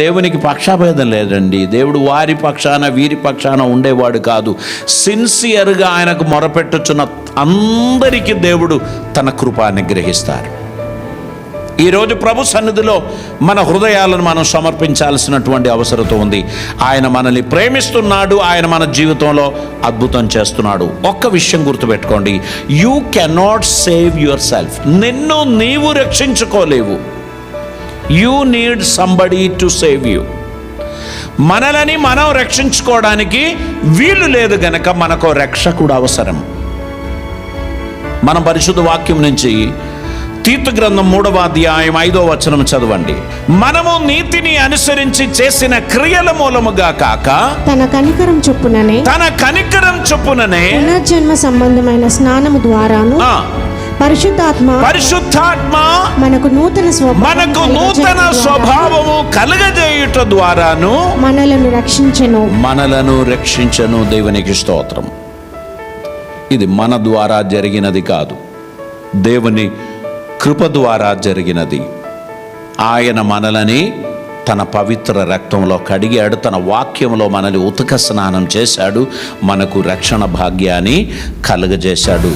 దేవునికి పక్షాభేదం లేదండి. దేవుడు వారి పక్షాన వీరి పక్షాన ఉండేవాడు కాదు. సిన్సియర్గా ఆయనకు మొరపెట్టుచున్న అందరికీ దేవుడు తన కృప అనుగ్రహిస్తారు. ఈరోజు ప్రభు సన్నిధిలో మన హృదయాలను మనం సమర్పించాల్సినటువంటి అవసరం ఉంది. ఆయన మనల్ని ప్రేమిస్తున్నాడు. ఆయన మన జీవితంలో అద్భుతం చేస్తున్నాడు. ఒక్క విషయం గుర్తుపెట్టుకోండి, you cannot save yourself. నిన్ను నీవు రక్షించుకోలేవు. You need somebody to save you. మనలని మనం రక్షించుకోవడానికి వీలు లేదు గనక మనకు రక్షకుడు అవసరం. మనం పరిశుద్ధ వాక్యం నుంచి తీతు గ్రంథం 3వ అధ్యాయం 5వ వచనం చదవండి. మనము నీతిని అనుసరించి చేసిన క్రియల మూలముగా కాక తన కనికరం చొప్పుననే పునర్జన్మ సంబంధమైన స్నానము ద్వారాను పరిశుద్ధాత్మ మనకు నూతన స్వభావము కలుగజేయుట ద్వారాను మనలను రక్షించెను. దేవునికి స్తోత్రం. ఇది మన ద్వారా జరిగినది కాదు, దేవుని కృప ద్వారా జరిగినది. ఆయన మనలని తన పవిత్ర రక్తంలో కడిగాడు, తన వాక్యంలో మనల్ని ఉతక స్నానం చేశాడు, మనకు రక్షణ భాగ్యాన్ని కలుగజేశాడు.